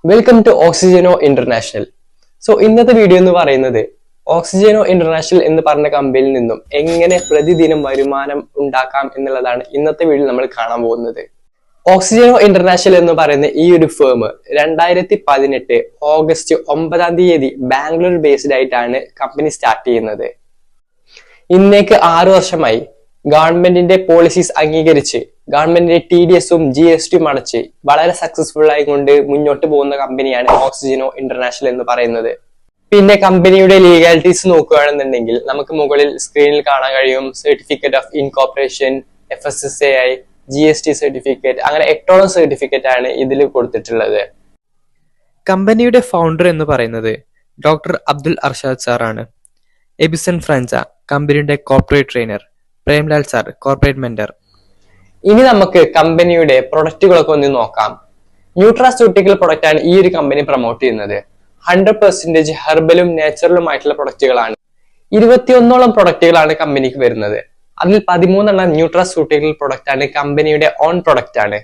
Welcome to Oxygeno international. ഇന്നത്തെ video എന്ന് പറയുന്നത് ഓക്സിജനോ ഇന്റർനാഷണൽ എന്ന് പറഞ്ഞ കമ്പനിയിൽ നിന്നും എങ്ങനെ പ്രതിദിനം വരുമാനം ഉണ്ടാക്കാം എന്നുള്ളതാണ് ഇന്നത്തെ വീഡിയോ നമ്മൾ കാണാൻ പോകുന്നത്. ഓക്സിജനോ ഇന്റർനാഷണൽ എന്ന് പറയുന്ന ഈ ഒരു ഫേം 2018 ഓഗസ്റ്റ് 9 ബാംഗ്ലൂർ ബേസ്ഡ് ആയിട്ടാണ് കമ്പനി സ്റ്റാർട്ട് ചെയ്യുന്നത്. ഇന്നേക്ക് 6 വർഷമായി ഗവൺമെന്റിന്റെ പോളിസീസ് അംഗീകരിച്ച് ഗവൺമെന്റിന്റെ TDSഉം GSTയും അടച്ച് വളരെ സക്സസ്ഫുൾ ആയിക്കൊണ്ട് മുന്നോട്ട് പോകുന്ന കമ്പനിയാണ് ഓക്സിജനോ ഇന്റർനാഷണൽ എന്ന് പറയുന്നത്. പിന്നെ കമ്പനിയുടെ ലീഗാലിറ്റീസ് നോക്കുകയാണെന്നുണ്ടെങ്കിൽ നമുക്ക് മുകളിൽ സ്ക്രീനിൽ കാണാൻ കഴിയും certificate of incorporation, FSSAI, GST certificate, അങ്ങനെ 8ഓളം സർട്ടിഫിക്കറ്റ് ആണ് ഇതിൽ കൊടുത്തിട്ടുള്ളത്. കമ്പനിയുടെ ഫൗണ്ടർ എന്ന് പറയുന്നത് ഡോക്ടർ അബ്ദുൽ അർഷാദ് സാറാണ്. എബിസൺ ഫ്രാൻസ കമ്പനിയുടെ corporate trainer, Premlal sir corporate mentor. ഇനി നമുക്ക് കമ്പനിയുടെ പ്രൊഡക്റ്റുകളൊക്കെ ഒന്ന് നോക്കാം. ന്യൂട്രാസ്യൂട്ടിക്കൽ പ്രൊഡക്റ്റ് ആണ് ഈ ഒരു കമ്പനി പ്രൊമോട്ട് ചെയ്യുന്നത്. 100% ഹെർബലും നാച്ചുറലുമായിട്ടുള്ള പ്രൊഡക്റ്റുകളാണ്. 21ഓളം പ്രൊഡക്റ്റുകളാണ് കമ്പനിക്ക് വരുന്നത്. അതിൽ 13 ന്യൂട്രാസ്യൂട്ടിക്കൽ പ്രൊഡക്റ്റ് ആണ്, കമ്പനിയുടെ ഓൺ പ്രൊഡക്റ്റ് ആണ്.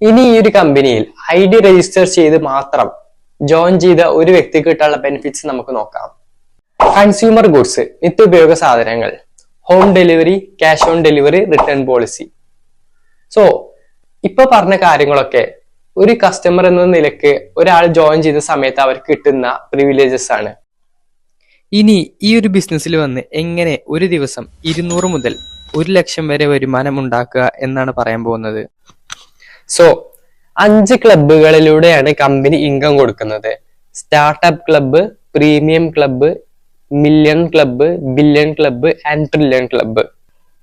ഇനി ഈ ഒരു കമ്പനിയിൽ ID രജിസ്റ്റർ ചെയ്ത് മാത്രം ജോയിൻ ചെയ്ത ഒരു വ്യക്തിക്ക് കിട്ടാനുള്ള ബെനിഫിറ്റ്സ് നമുക്ക് നോക്കാം. കൺസ്യൂമർ ഗുഡ്സ്, നിത്യോപയോഗ സാധനങ്ങൾ, home delivery, cash on delivery, return policy. ഇപ്പൊ പറഞ്ഞ കാര്യങ്ങളൊക്കെ ഒരു കസ്റ്റമർ എന്ന നിലക്ക് ഒരാൾ ജോയിൻ ചെയ്ത സമയത്ത് അവർക്ക് കിട്ടുന്ന പ്രിവിലേജസ് ആണ്. ഇനി ഈ ഒരു ബിസിനസ്സിൽ വന്ന് എങ്ങനെ ഒരു ദിവസം 200 മുതൽ 1 ലക്ഷം വരെ വരുമാനം ഉണ്ടാക്കുക എന്നാണ് പറയാൻ പോകുന്നത്. 5 ക്ലബുകളിലൂടെയാണ് കമ്പനി ഇൻകം കൊടുക്കുന്നത്. Startup club, premium club, million club, billion club and trillion club.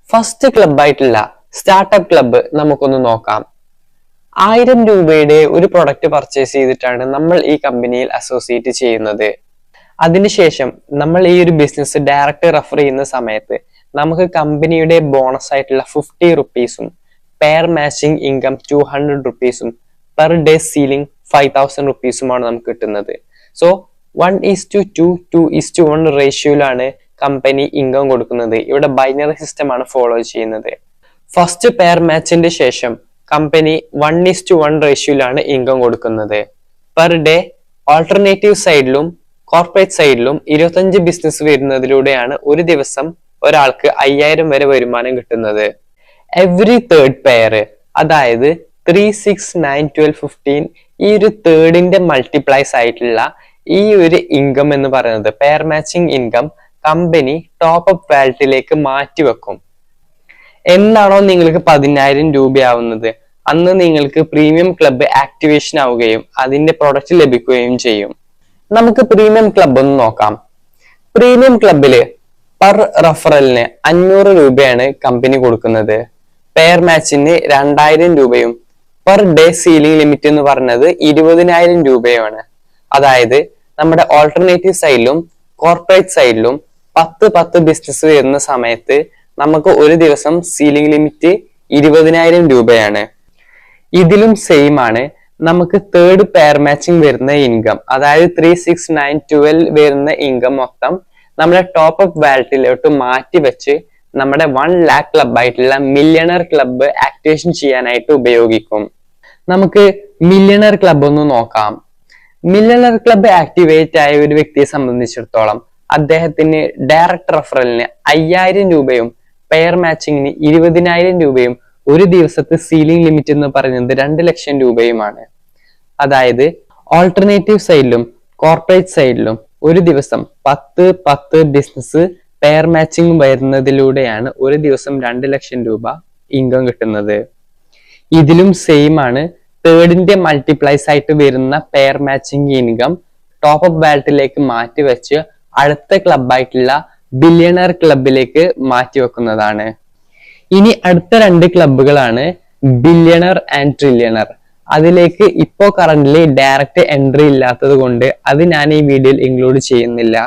First ക്ലബായിട്ടുള്ള സ്റ്റാർട്ടപ്പ് ക്ലബ്ബ് നമുക്കൊന്ന് നോക്കാം. 1000 രൂപയുടെ ഒരു പ്രൊഡക്റ്റ് പർച്ചേസ് ചെയ്തിട്ടാണ് നമ്മൾ ഈ കമ്പനിയിൽ അസോസിയേറ്റ് ചെയ്യുന്നത്. അതിനുശേഷം നമ്മൾ ഈ ഒരു ബിസിനസ് ഡയറക്റ്റ് റെഫർ ചെയ്യുന്ന സമയത്ത് നമുക്ക് കമ്പനിയുടെ ബോണസ് ആയിട്ടുള്ള 50 റുപ്പീസും പെയർ മാച്ചിങ് ഇൻകം 200 റുപ്പീസും പെർ ഡേ സീലിംഗ് 5000 റുപ്പീസുമാണ് നമുക്ക് കിട്ടുന്നത്. 1:2, 2:1 റേഷ്യോയിലാണ് കമ്പനി ഇൻകം കൊടുക്കുന്നത്. ഇവിടെ ബൈനറി സിസ്റ്റം ആണ് ഫോളോ ചെയ്യുന്നത്. ഫസ്റ്റ് പെയർ മാച്ചിന്റെ ശേഷം കമ്പനി 1:1 റേഷ്യോയിലാണ് ഇൻകം കൊടുക്കുന്നത്. പെർ ഡേ ഓൾട്ടർനേറ്റീവ് സൈഡിലും കോർപ്പറേറ്റ് സൈഡിലും 25 ബിസിനസ് വരുന്നതിലൂടെയാണ് ഒരു ദിവസം ഒരാൾക്ക് 5000 വരെ വരുമാനം കിട്ടുന്നത്. എവറി തേർഡ് പെയർ, അതായത് 3, 6, 9, 12, 15 ഈ ഒരു തേർഡിന്റെ മൾട്ടിപ്ലൈസ് ആയിട്ടുള്ള ഈ ഒരു ഇൻകം എന്ന് പറയുന്നത് pair matching income company top up വാലറ്റിലേക്ക് മാറ്റിവെക്കും. എന്നാണോ നിങ്ങൾക്ക് 10000 രൂപയാവുന്നത് അന്ന് നിങ്ങൾക്ക് പ്രീമിയം ക്ലബ്ബ് ആക്ടിവേഷൻ ആവുകയും അതിന്റെ പ്രൊഡക്റ്റ് ലഭിക്കുകയും ചെയ്യും. നമുക്ക് പ്രീമിയം ക്ലബ്ബ് ഒന്ന് നോക്കാം. പ്രീമിയം ക്ലബില് പെർ റഫറലിന് 500 രൂപയാണ് കമ്പനി കൊടുക്കുന്നത്. പെയർ മാച്ചിന് 2000 രൂപയും പെർ ഡേ സീലിംഗ് ലിമിറ്റ് എന്ന് പറഞ്ഞത് 20000 രൂപയുമാണ്. അതായത് നമ്മുടെ ഓൾട്ടർനേറ്റീവ് സൈഡിലും കോർപ്പറേറ്റ് സൈഡിലും 10 ബിസിനസ് വരുന്ന സമയത്ത് നമുക്ക് ഒരു ദിവസം സീലിംഗ് ലിമിറ്റ് 20000 രൂപയാണ്. ഇതിലും സെയിം ആണ് നമുക്ക് തേർഡ് പെയർ മാച്ചിങ് വരുന്ന ഇൻകം, അതായത് 3, 6, 9, 12 വരുന്ന ഇൻകം മൊത്തം നമ്മുടെ ടോപ്പ് അപ്പ് വാലറ്റിലോട്ട് മാറ്റി വെച്ച് നമ്മുടെ 1 lakh ക്ലബ് ആയിട്ടുള്ള മില്യണർ ക്ലബ്ബ് ആക്ടിവേഷൻ ചെയ്യാനായിട്ട് ഉപയോഗിക്കും. നമുക്ക് മില്യണർ ക്ലബ്ബ് ഒന്ന് നോക്കാം. മില്യണർ ക്ലബ്ബ് ആക്ടിവേറ്റ് ആയ ഒരു വ്യക്തിയെ സംബന്ധിച്ചിടത്തോളം അദ്ദേഹത്തിന് ഡയറക്റ്റ് റെഫറലിന് 5000 രൂപയും പെയർ മാച്ചിങ്ങിന് 20000 രൂപയും ഒരു ദിവസത്തെ സീലിംഗ് ലിമിറ്റ് എന്ന് പറയുന്നത് 2 ലക്ഷം രൂപയുമാണ്. അതായത് ഓൾട്ടർനേറ്റീവ് സൈഡിലും കോർപ്പറേറ്റ് സൈഡിലും ഒരു ദിവസം 10 ബിസിനസ് പെയർ മാച്ചിങ് വരുന്നതിലൂടെയാണ് ഒരു ദിവസം 2 ലക്ഷം രൂപ ഇൻകം കിട്ടുന്നത്. ഇതിലും സെയിം ആണ് തേർഡിന്റെ മൾട്ടിപ്ലൈസ് ആയിട്ട് വരുന്ന pair matching income top up വാലറ്റിലേക്ക് മാറ്റി വെച്ച് അടുത്ത ക്ലബായിട്ടുള്ള ബില്യണർ ക്ലബിലേക്ക് മാറ്റി വെക്കുന്നതാണ്. ഇനി അടുത്ത 2 ക്ലബുകളാണ് ബില്യണർ ആൻഡ് ട്രില്യണർ. അതിലേക്ക് ഇപ്പോ കറന്റ്ലി ഡയറക്റ്റ് എൻട്രി ഇല്ലാത്തത് കൊണ്ട് അത് ഞാൻ ഈ വീഡിയോയിൽ ഇൻക്ലൂഡ് ചെയ്യുന്നില്ല.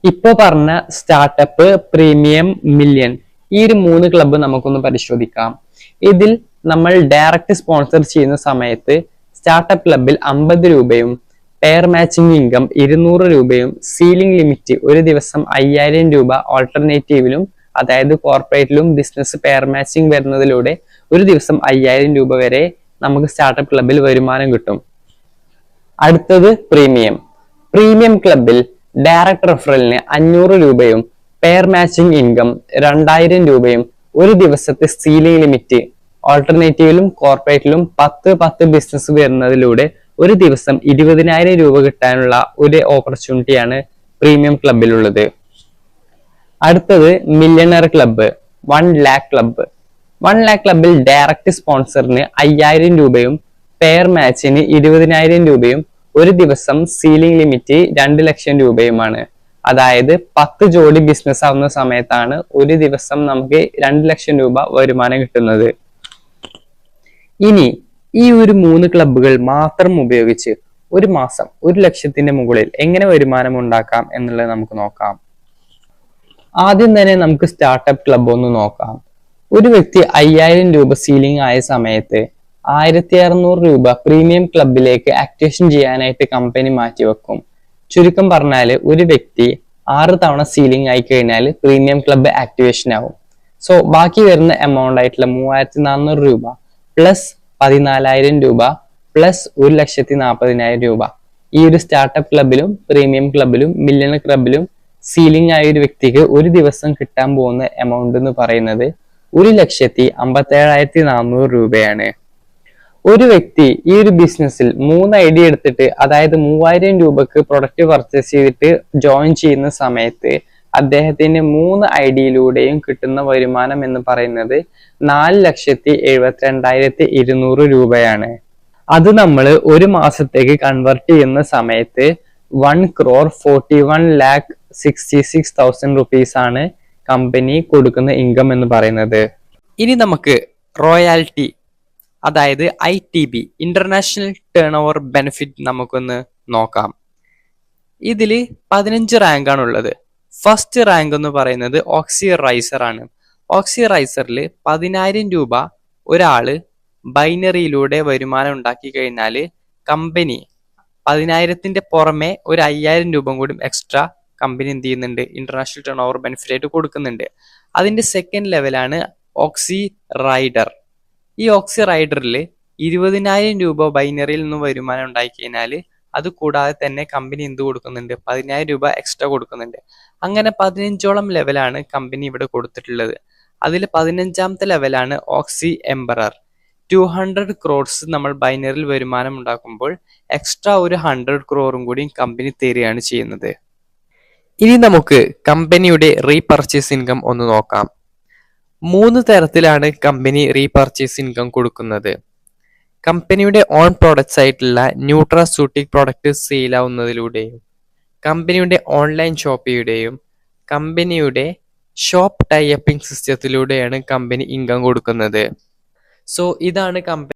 ഇപ്പൊ പറഞ്ഞ സ്റ്റാർട്ടപ്പ്, പ്രീമിയം, മില്യൺ ഈ ഒരു 3 ക്ലബ്ബ് നമുക്കൊന്ന് പരിശോധിക്കാം. ഇതിൽ നമ്മൾ ഡയറക്റ്റ് സ്പോൺസർ ചെയ്യുന്ന സമയത്ത് സ്റ്റാർട്ടപ്പ് ക്ലബിൽ 50 രൂപയും പെയർ മാച്ചിങ് ഇൻകം 200 രൂപയും സീലിംഗ് ലിമിറ്റ് ഒരു ദിവസം 5000 രൂപ ഓൾട്ടർനേറ്റീവിലും അതായത് കോർപ്പറേറ്റിലും ബിസിനസ് പെയർ മാച്ചിങ് വരുന്നതിലൂടെ ഒരു ദിവസം 5000 രൂപ വരെ നമുക്ക് സ്റ്റാർട്ടപ്പ് ക്ലബിൽ വരുമാനം കിട്ടും. അടുത്തത് പ്രീമിയം. പ്രീമിയം ക്ലബിൽ ഡയറക്ട് റെഫറലിന് 500 രൂപയും പെയർ മാച്ചിങ് ഇൻകം 2000 രൂപയും ഒരു ദിവസത്തെ സീലിംഗ് ലിമിറ്റ് ഓൾട്ടർനേറ്റീവിലും കോർപ്പറേറ്റിലും 10 ബിസിനസ് വരുന്നതിലൂടെ ഒരു ദിവസം 20,000 രൂപ കിട്ടാനുള്ള ഒരു ഓപ്പർച്യൂണിറ്റിയാണ് പ്രീമിയം ക്ലബിലുള്ളത്. അടുത്തത് millionaire club, 1 lakh club. 1 lakh ക്ലബിൽ ഡയറക്റ്റ് സ്പോൺസറിന് 5000 രൂപയും പെയർ മാച്ചിന് 20,000 രൂപയും ഒരു ദിവസം സീലിംഗ് ലിമിറ്റ് 2 ലക്ഷം രൂപയുമാണ്. അതായത് 10 ജോഡി ബിസിനസ് ആവുന്ന സമയത്താണ് ഒരു ദിവസം നമുക്ക് 2 ലക്ഷം രൂപ വരുമാനം കിട്ടുന്നത്. ഇനി ഈ ഒരു 3 ക്ലബ്ബുകൾ മാത്രം ഉപയോഗിച്ച് ഒരു മാസം 1 ലക്ഷത്തിന്റെ മുകളിൽ എങ്ങനെ വരുമാനം ഉണ്ടാക്കാം എന്നുള്ളത് നമുക്ക് നോക്കാം. ആദ്യം തന്നെ നമുക്ക് സ്റ്റാർട്ടപ്പ് ക്ലബ് ഒന്ന് നോക്കാം. ഒരു വ്യക്തി 5000 രൂപ സീലിംഗ് ആയ സമയത്ത് 1600 രൂപ പ്രീമിയം ക്ലബിലേക്ക് ആക്ടിവേഷൻ ചെയ്യാനായിട്ട് കമ്പനി മാറ്റിവെക്കും. ചുരുക്കം പറഞ്ഞാല് ഒരു വ്യക്തി 6 തവണ സീലിംഗ് ആയി കഴിഞ്ഞാൽ പ്രീമിയം ക്ലബ്ബ് ആക്ടിവേഷൻ ആവും. സോ ബാക്കി വരുന്ന എമൗണ്ട് ആയിട്ടുള്ള 3400 രൂപ പ്ലസ് 14,000 രൂപ പ്ലസ് 1,40,000 രൂപ ഈ ഒരു സ്റ്റാർട്ടപ്പ് ക്ലബിലും പ്രീമിയം ക്ലബിലും മില്യണർ ക്ലബിലും സീലിംഗ് ആയ ഒരു വ്യക്തിക്ക് ഒരു ദിവസം കിട്ടാൻ പോകുന്ന എമൗണ്ട് എന്ന് പറയുന്നത് 1,57,400 രൂപയാണ്. ഒരു വ്യക്തി ഈ ഒരു ബിസിനസ്സിൽ 3 ഐഡിയ എടുത്തിട്ട്, അതായത് 3000 രൂപക്ക് പ്രൊഡക്റ്റ് പർച്ചേസ് ചെയ്തിട്ട് ജോയിൻ ചെയ്യുന്ന സമയത്ത് അദ്ദേഹത്തിന് 3 ഐഡിയയിലൂടെയും കിട്ടുന്ന വരുമാനം എന്ന് പറയുന്നത് 4,72,200 രൂപയാണ്. അത് നമ്മൾ ഒരു മാസത്തേക്ക് കൺവേർട്ട് ചെയ്യുന്ന സമയത്ത് 1,41,66,000 റുപ്പീസ് ആണ് കമ്പനി കൊടുക്കുന്ന ഇൻകം എന്ന് പറയുന്നത്. ഇനി നമുക്ക് റോയാലിറ്റി, അതായത് ITB, international turn over benefit നമുക്കൊന്ന് നോക്കാം. ഇതിൽ 15 റാങ്ക് ആണുള്ളത്. ഫസ്റ്റ് റാങ്ക് എന്ന് പറയുന്നത് ഓക്സി റൈസർ ആണ്. ഓക്സി റൈസറിൽ 10,000 രൂപ ഒരാള് ബൈനറിയിലൂടെ വരുമാനം ഉണ്ടാക്കി കഴിഞ്ഞാൽ കമ്പനി 10,000ന്റെ പുറമെ ഒരു 5,000 രൂപ കൂടി എക്സ്ട്രാ കമ്പനി എന്ത് ചെയ്യുന്നുണ്ട്, ഇന്റർനാഷണൽ ടേൺ ഓവർ ബെനിഫിറ്റ് ആയിട്ട് കൊടുക്കുന്നുണ്ട്. അതിന്റെ സെക്കൻഡ് ലെവലാണ് ഓക്സി റൈഡർ. ഈ ഓക്സി റൈഡറിൽ 20,000 രൂപ ബൈനറിയിൽ നിന്ന് വരുമാനം ഉണ്ടാക്കി കഴിഞ്ഞാൽ അത് കൂടാതെ തന്നെ കമ്പനി എന്ത് കൊടുക്കുന്നുണ്ട്, 10,000 രൂപ എക്സ്ട്രാ കൊടുക്കുന്നുണ്ട്. അങ്ങനെ 15ഓളം ലെവലാണ് കമ്പനി ഇവിടെ കൊടുത്തിട്ടുള്ളത്. അതിൽ 15ാമത്തെ ലെവലാണ് ഓക്സി എംബറർ. 200 crores നമ്മൾ ബൈനറിയിൽ വരുമാനം ഉണ്ടാക്കുമ്പോൾ എക്സ്ട്രാ ഒരു 100 crore കൂടി കമ്പനി തരികയാണ് ചെയ്യുന്നത്. ഇനി നമുക്ക് കമ്പനിയുടെ റീപർച്ചേസ് ഇൻകം ഒന്ന് നോക്കാം. 3 തരത്തിലാണ് കമ്പനി റീപർച്ചേസ് ഇൻകം കൊടുക്കുന്നത്. കമ്പനിയുടെ ഓൺ പ്രോഡക്ട്സ് ആയിട്ടുള്ള ന്യൂട്രാസ്യൂട്ടിക് പ്രോഡക്റ്റ് സെയിൽ ആവുന്നതിലൂടെയും കമ്പനിയുടെ ഓൺലൈൻ ഷോപ്പിലൂടെയും കമ്പനിയുടെ ഷോപ്പ് ടൈ അപ്പിംഗ് സിസ്റ്റത്തിലൂടെയാണ് കമ്പനി ഇൻകം കൊടുക്കുന്നത്. സോ ഇതാണ് കമ്പനി